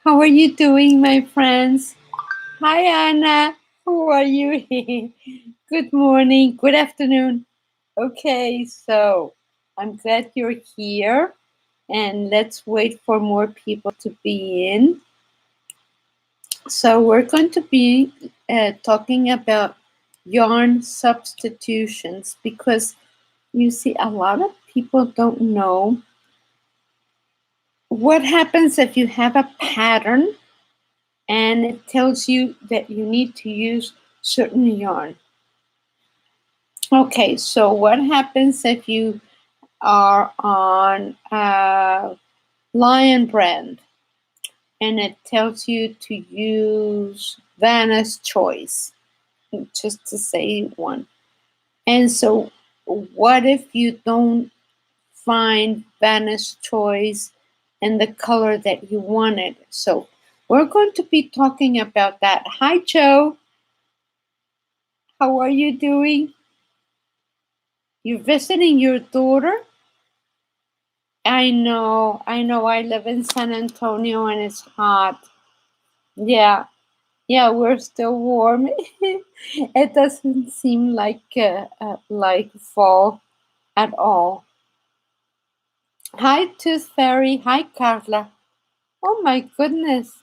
How are you doing, my friends? Hi, Anna. How are you? Good morning, good afternoon. Okay, so I'm glad you're here, and let's wait for more people to be in. So, we're going to be talking about yarn substitutions because you see, a lot of people don't know what happens if you have a pattern and it tells you that you need to use certain yarn. Okay, so what happens if you are on a Lion brand and it tells you to use Vanna's Choice, just to say one. And so what if you don't find Vanna's Choice and the color that you wanted? So we're going to be talking about that. Hi, Joe. How are you doing? You're visiting your daughter? I know. I live in San Antonio and it's hot. Yeah, we're still warm. It doesn't seem like fall at all. Hi, Tooth Fairy. Hi, Carla. Oh my goodness.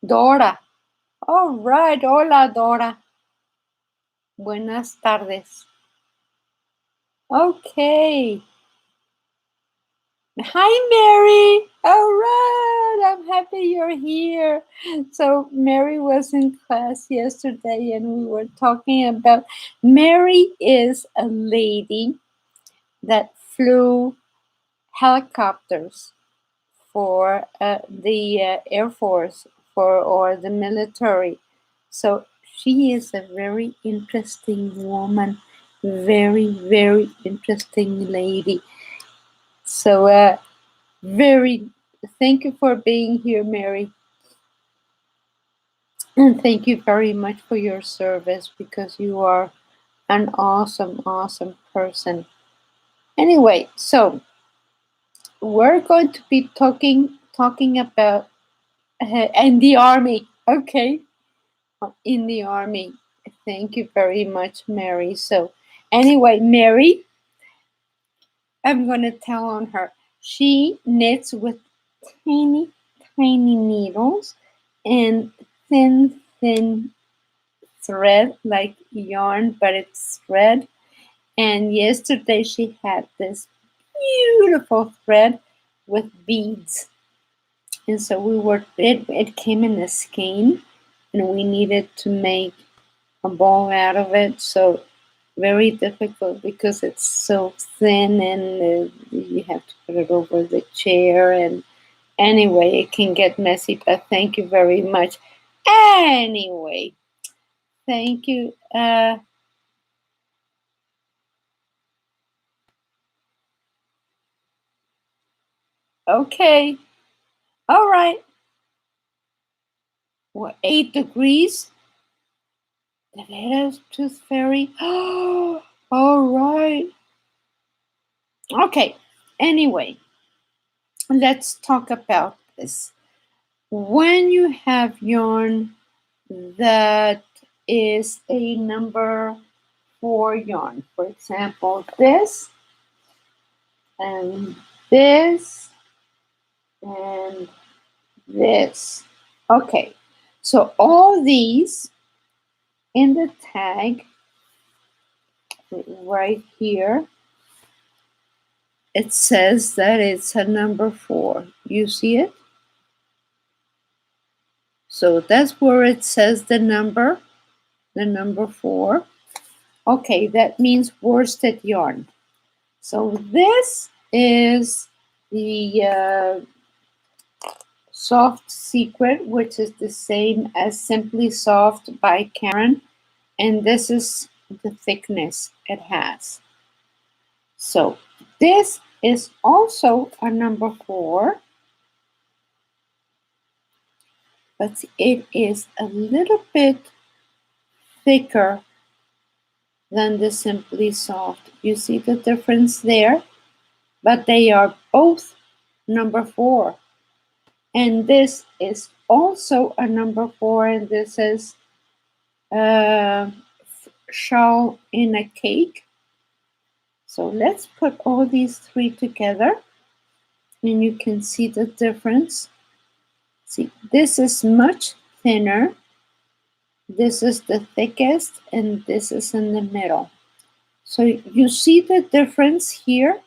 Dora. All right. Hola, Dora. Buenas tardes. Okay. Hi, Mary. All right. I'm happy you're here. So, Mary was in class yesterday and we were talking about Mary is a lady that flew helicopters for the Air Force or the military. So, she is a very interesting woman, very, very interesting lady. So, thank you for being here, Mary. And thank you very much for your service because you are an awesome, awesome person. Anyway, so we're going to be talking about in the army. Okay, in the army. Thank you very much, Mary. So anyway, Mary, I'm gonna tell on her. She knits with tiny, tiny needles and thin thread, like yarn, but it's thread. And yesterday she had this beautiful thread with beads. And so it came in a skein and we needed to make a ball out of it. So very difficult because it's so thin and you have to put it over the chair. And anyway, it can get messy, but thank you very much. Anyway, thank you. Okay. All right. Well, 8 degrees. The little tooth fairy. Oh, all right. Okay. Anyway, let's talk about this. When you have yarn that is a number 4 yarn, for example, this and this and this. Okay. So all these in the tag right here, it says that it's a number 4. You see it? So that's where it says the number 4. Okay, that means worsted yarn. So this is the Soft Secret, which is the same as Simply Soft by Karen. And this is the thickness it has. So this is also a number 4, but it is a little bit thicker than the Simply Soft. You see the difference there? But they are both number 4. And this is also a number 4, and this is shawl in a cake. So let's put all these three together, and you can see the difference. See, this is much thinner, this is the thickest, and this is in the middle. So you see the difference here.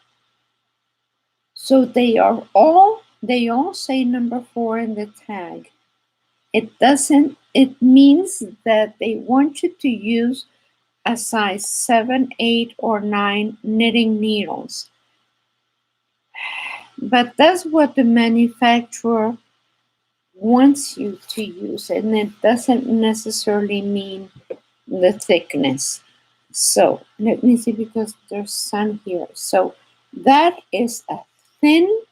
So they all say number 4 in the tag. It means that they want you to use a size 7, 8, or 9 knitting needles. But that's what the manufacturer wants you to use, and it doesn't necessarily mean the thickness. So let me see, because there's sun here. So that is a thin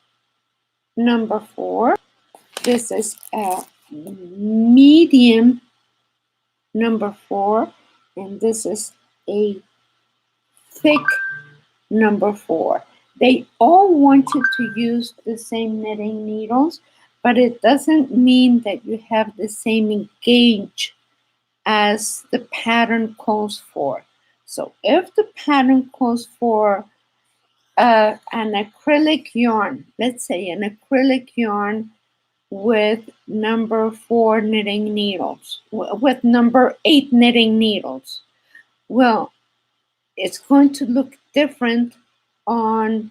number 4. This is a medium number 4, and this is a thick number 4. They all want you to use the same knitting needles, but it doesn't mean that you have the same gauge as the pattern calls for. So if the pattern calls for an acrylic yarn, let's say an acrylic yarn with number 4 knitting needles, with number 8 knitting needles, well, it's going to look different on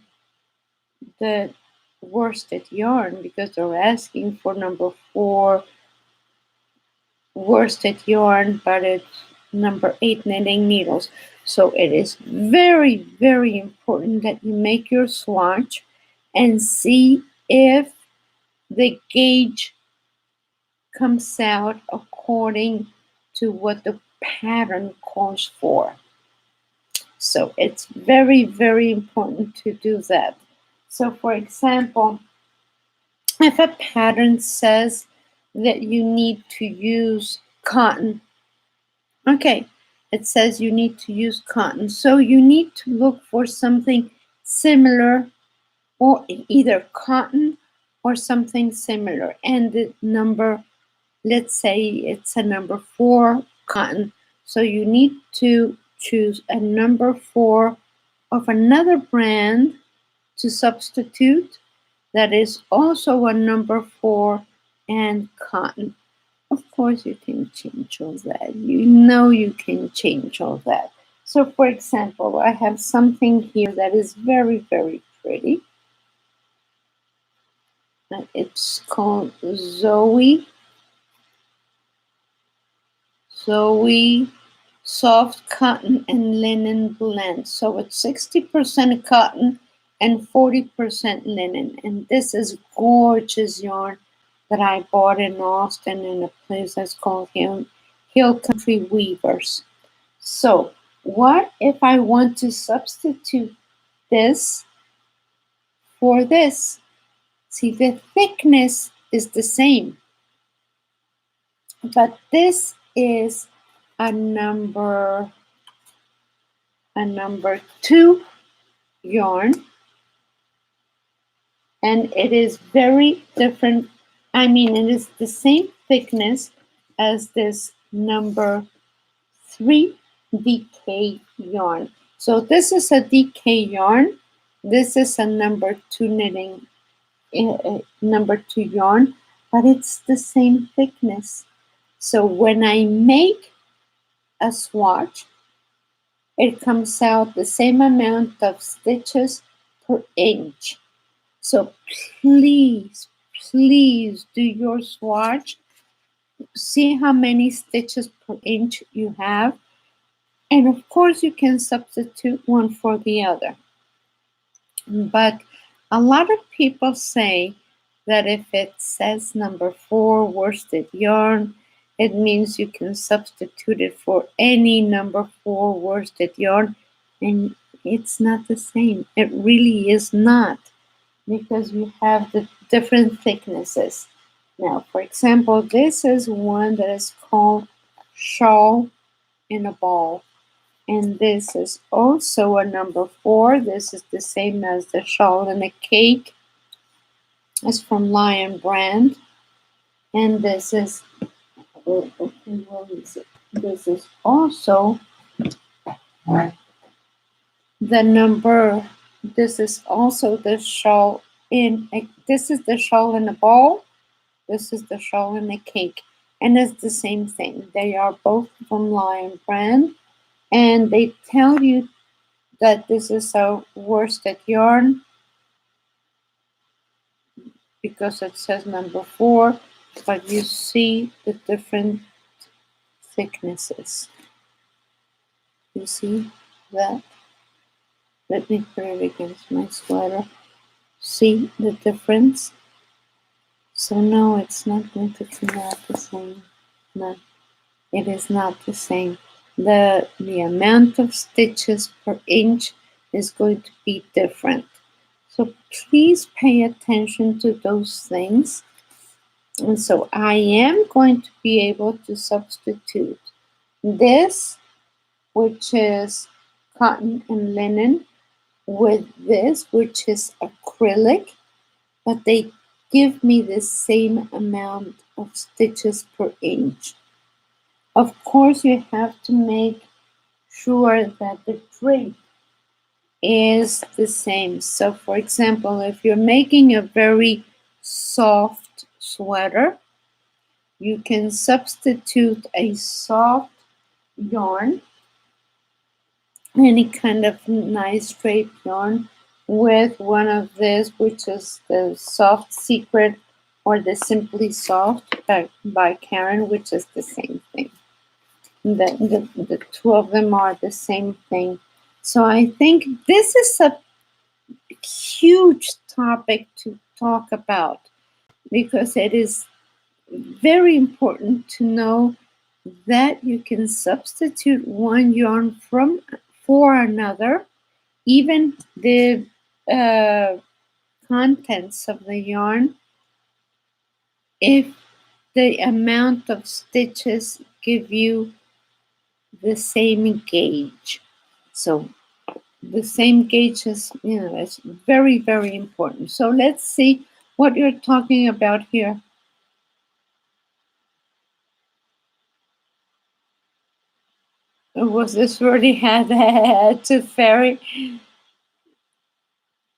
the worsted yarn, because they're asking for number 4 worsted yarn, but it's number 8 knitting needles. So it is very, very important that you make your swatch and see if the gauge comes out according to what the pattern calls for. So it's very, very important to do that. So for example, if a pattern says that you need to use cotton, okay, it says you need to use cotton. So you need to look for something similar, or either cotton or something similar. And the number, let's say it's a number 4 cotton. So you need to choose a number 4 of another brand to substitute that is also a number 4 and cotton. Of course, you can change all that. You know you can change all that. So for example, I have something here that is very, very pretty. It's called Zoe Soft Cotton and Linen Blend. So it's 60% cotton and 40% linen. And this is gorgeous yarn that I bought in Austin in a place that's called Hill Country Weavers. So what if I want to substitute this for this? See, the thickness is the same, but this is a number 2 yarn, and it is very different. I mean, it is the same thickness as this number 3 DK yarn. So this is a DK yarn. This is a number 2 knitting, number 2 yarn, but it's the same thickness. So when I make a swatch, it comes out the same amount of stitches per inch. So please, please do your swatch. See how many stitches per inch you have. And of course, you can substitute one for the other. But a lot of people say that if it says number 4 worsted yarn, it means you can substitute it for any number 4 worsted yarn. And it's not the same. It really is not, because you have the different thicknesses. Now, for example, this is one that is called shawl in a ball. And this is also a number 4. This is the same as the shawl in a cake. It's from Lion brand, and this is, oh, okay, what is it? This is also the number. This is also the shawl in a, this is the shawl in a ball. This is the shawl in a cake, and it's the same thing. They are both from Lion brand, and they tell you that this is a worsted yarn because it says number 4, but you see the different thicknesses. You see that? Let me put it against my sweater. See the difference? So no, it's not going to come out the same. No, it is not the same. The amount of stitches per inch is going to be different. So please pay attention to those things. And so I am going to be able to substitute this, which is cotton and linen, with this, which is acrylic, but they give me the same amount of stitches per inch. Of course, you have to make sure that the drape is the same. So, for example, if you're making a very soft sweater, you can substitute a soft yarn, any kind of nice drape yarn, with one of this, which is the Soft Secret or the Simply Soft by Karen, which is the same thing. The two of them are the same thing. So I think this is a huge topic to talk about because it is very important to know that you can substitute one yarn for another. Even the contents of the yarn, if the amount of stitches give you the same gauge. So the same gauge is, it's very, very important. So let's see what you're talking about here. Was this already had to ferry?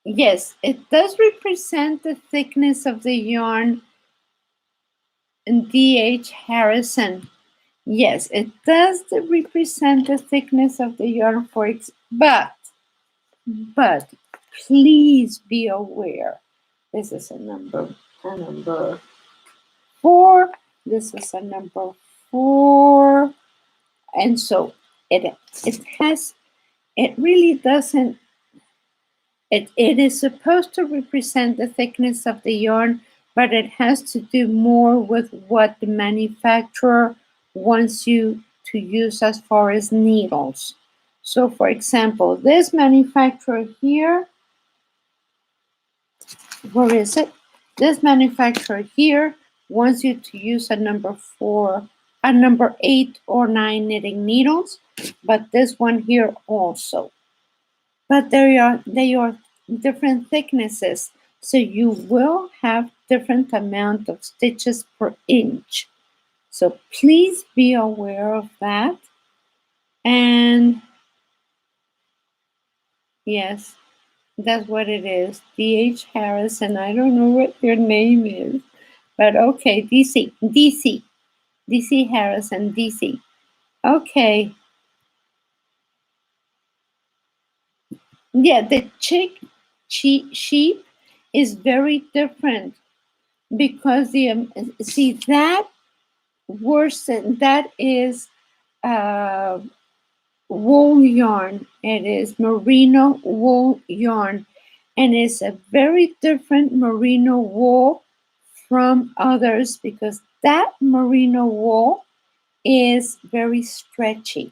Yes, it does represent the thickness of the yarn in D.H. Harrison. Yes, it does represent the thickness of the yarn for but please be aware. This is a number 4. This is a number 4. And so it really doesn't, it is supposed to represent the thickness of the yarn, but it has to do more with what the manufacturer wants you to use as far as needles. So for example, this manufacturer here, where is it? This manufacturer here wants you to use a number 4, a number 8 or 9 knitting needles, but this one here also. But they are different thicknesses, so you will have different amount of stitches per inch. So please be aware of that. And yes, that's what it is. D.H. Harris, and I don't know what your name is, but okay, DC Harris and DC. Okay. Yeah, the sheep is very different because the see that worsted, that is wool yarn. It is merino wool yarn, and it's a very different merino wool from others because that merino wool is very stretchy.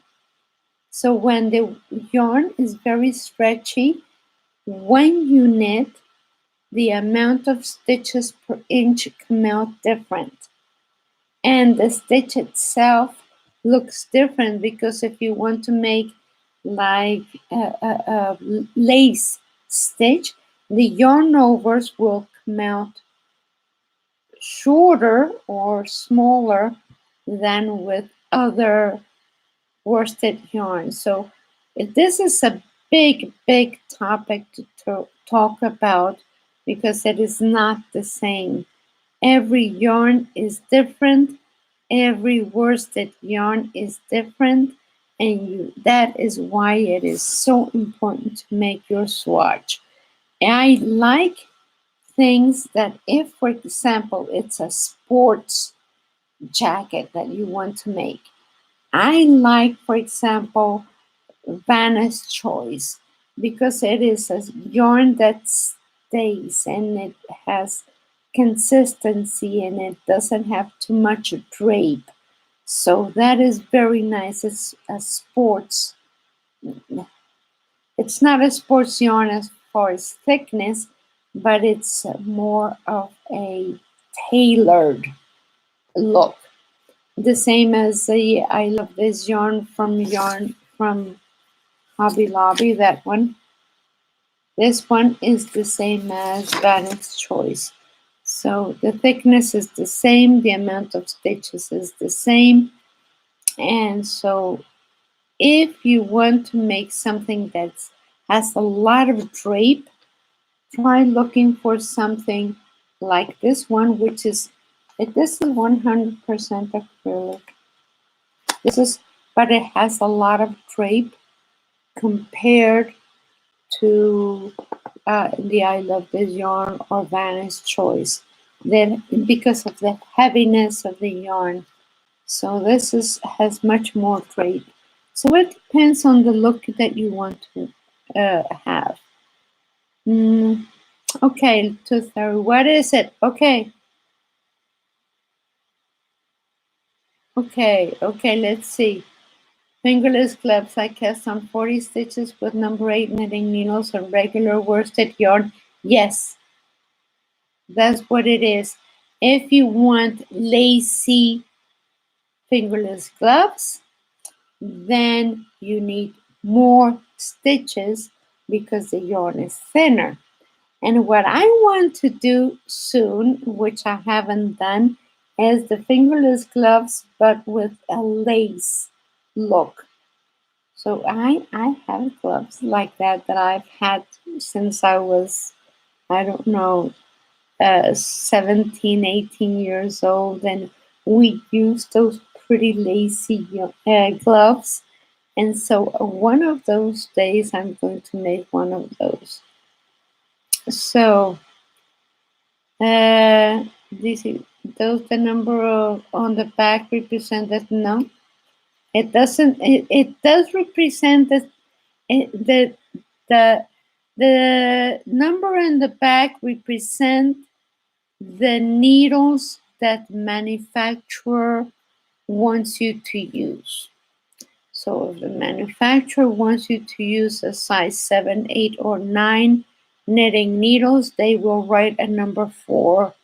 So when the yarn is very stretchy, when you knit, the amount of stitches per inch come out different. And the stitch itself looks different because if you want to make like a lace stitch, the yarn overs will come out shorter or smaller than with other worsted yarn. So this is a big topic to talk about because it is not the same. Every yarn is different. Every worsted yarn is different. And that is why it is so important to make your swatch. I like things that if, for example, it's a sports jacket that you want to make. I like, for example, Vanna's Choice because it is a yarn that stays and it has consistency and it doesn't have too much drape. So that is very nice. It's a sports, it's not a sports yarn as far as thickness, but it's more of a tailored look. The same as the I love this yarn from Hobby Lobby, that one. This one is the same as Vanna's Choice. So the thickness is the same, the amount of stitches is the same. And so if you want to make something that has a lot of drape, try looking for something like this one, which is, this is 100% acrylic. This is, but it has a lot of drape compared to the I Love This Yarn or Vanna's Choice. Then because of the heaviness of the yarn. So this has much more drape. So it depends on the look that you want to have. Okay, Tooth Fairy, what is it? Okay, let's see. Fingerless gloves. I cast on 40 stitches with number 8 knitting needles and regular worsted yarn. Yes, that's what it is. If you want lacy fingerless gloves, then you need more stitches because the yarn is thinner. And what I want to do soon, which I haven't done, is the fingerless gloves, but with a lace look. So I have gloves like that I've had since I was, I don't know, 17, 18 years old. And we used those pretty lacy gloves. And so one of those days I'm going to make one of those. So this is, does the number on the back represent that? No, it doesn't. It does represent that the the number in the back represent the needles that manufacturer wants you to use. So if the manufacturer wants you to use a size 7, 8, or 9 knitting needles, they will write a number 4,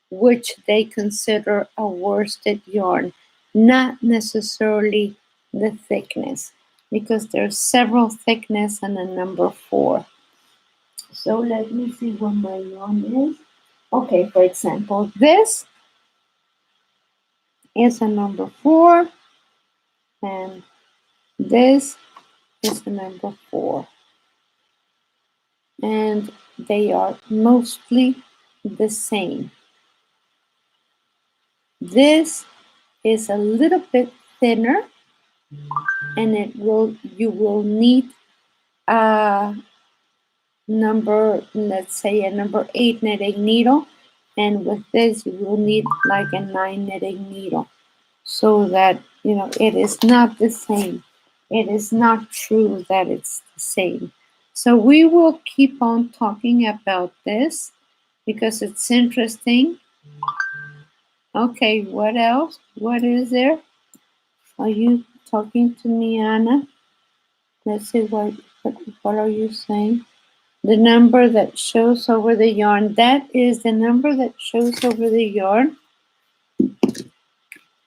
which they consider a worsted yarn, not necessarily the thickness, because there's several thickness and a number 4. So let me see what my yarn is. Okay, for example, this is a number 4, and this is the number 4. And they are mostly the same. This is a little bit thinner, and you will need a number, let's say a number 8 knitting needle, and with this you will need like a 9 knitting needle, so that it is not the same. It is not true that it's the same. So we will keep on talking about this because it's interesting. Okay, what else? What is there? Are you talking to me, Anna? Let's see, what are you saying? The number that shows over the yarn. That is the number that shows over the yarn.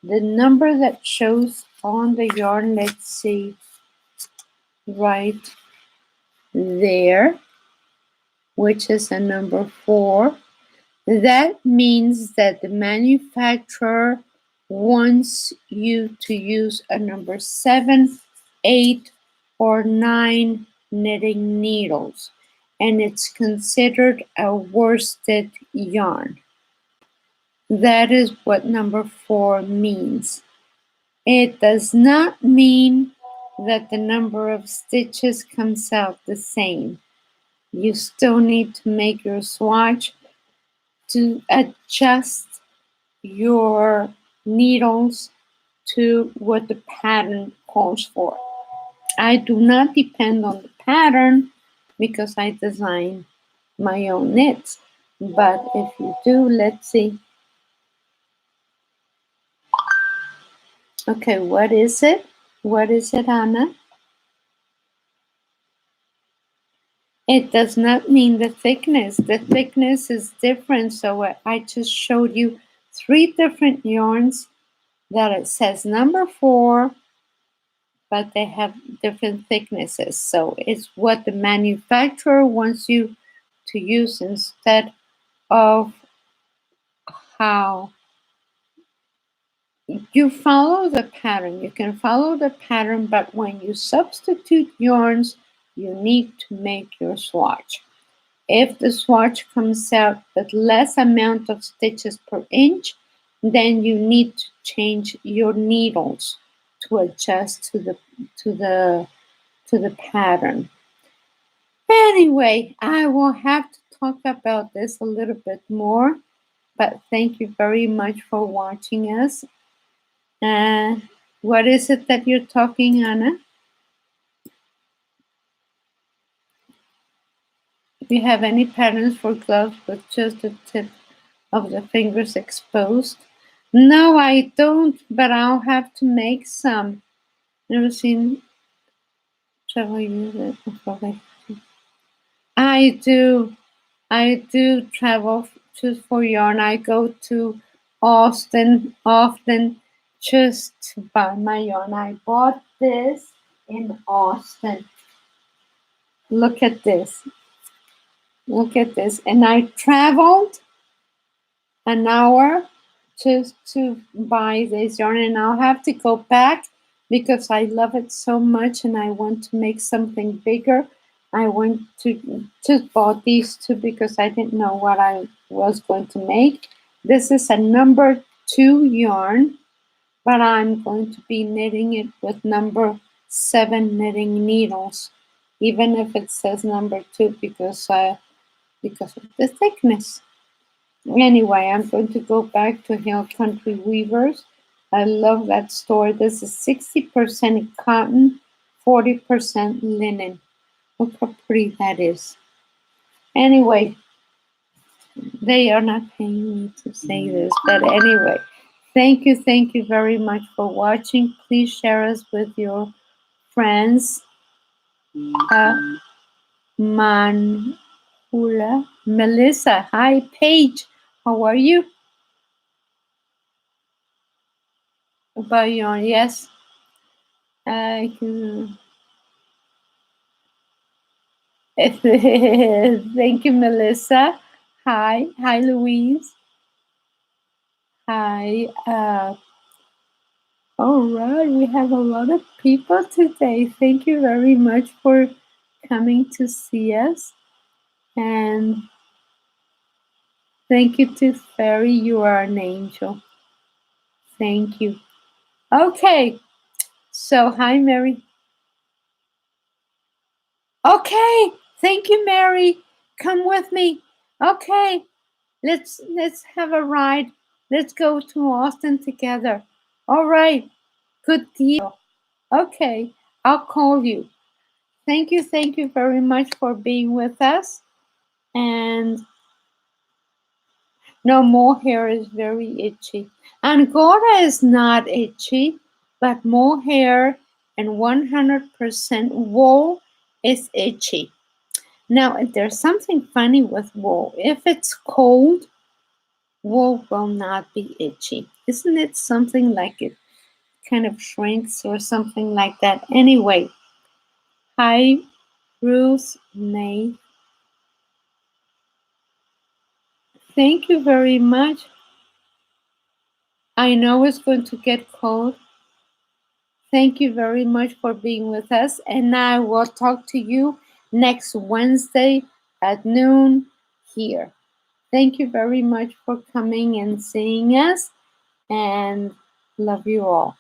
The number that shows on the yarn, let's see, right there, which is a number 4. That means that the manufacturer wants you to use a number 7, 8, or 9 knitting needles, and it's considered a worsted yarn. That is what number 4 means. It does not mean that the number of stitches comes out the same. You still need to make your swatch to adjust your needles to what the pattern calls for. I do not depend on the pattern because I design my own knits. But if you do, let's see. Okay, what is it? What is it, Anna? It does not mean the thickness. The thickness is different. So I just showed you 3 different yarns that it says number 4, but they have different thicknesses. So it's what the manufacturer wants you to use instead of how you follow the pattern. You can follow the pattern, but when you substitute yarns, you need to make your swatch. If the swatch comes out with less amount of stitches per inch, then you need to change your needles to adjust to the pattern. Anyway, I will have to talk about this a little bit more, but thank you very much for watching us. What is it that you're talking, Anna? Do you have any patterns for gloves with just the tip of the fingers exposed? No, I don't, but I'll have to make some. Never seen travel use it before. I do. I do travel just for yarn. I go to Austin often just to buy my yarn. I bought this in Austin. Look at this. Look at this. And I traveled an hour just to buy this yarn, and I'll have to go back because I love it so much and I want to make something bigger. I want to just bought these two because I didn't know what I was going to make. This is a number 2 yarn, but I'm going to be knitting it with number 7 knitting needles, even if it says number 2 because of the thickness. Anyway, I'm going to go back to Hill Country Weavers. I love that store. This is 60% cotton, 40% linen. Look how pretty that is. Anyway, they are not paying me to say this, but anyway, thank you very much for watching. Please share us with your friends. Manhula, Melissa, hi, Paige, how are you? About yarn, yes. I can. Thank you, Melissa. Hi, Louise. Hi. All right, we have a lot of people today. Thank you very much for coming to see us. And thank you to Fairy. You are an angel. Thank you. Okay. So, hi, Mary. Okay. Thank you, Mary. Come with me. Okay. Let's have a ride. Let's go to Austin together. All right. Good deal. Okay. I'll call you. Thank you very much for being with us. And no, mohair is very itchy. Angora is not itchy, but mohair and 100% wool is itchy. Now, there's something funny with wool. If it's cold, wool will not be itchy. Isn't it something like it kind of shrinks or something like that? Anyway, hi, Ruth May. Thank you very much. I know it's going to get cold. Thank you very much for being with us. And I will talk to you next Wednesday at noon here. Thank you very much for coming and seeing us, and love you all.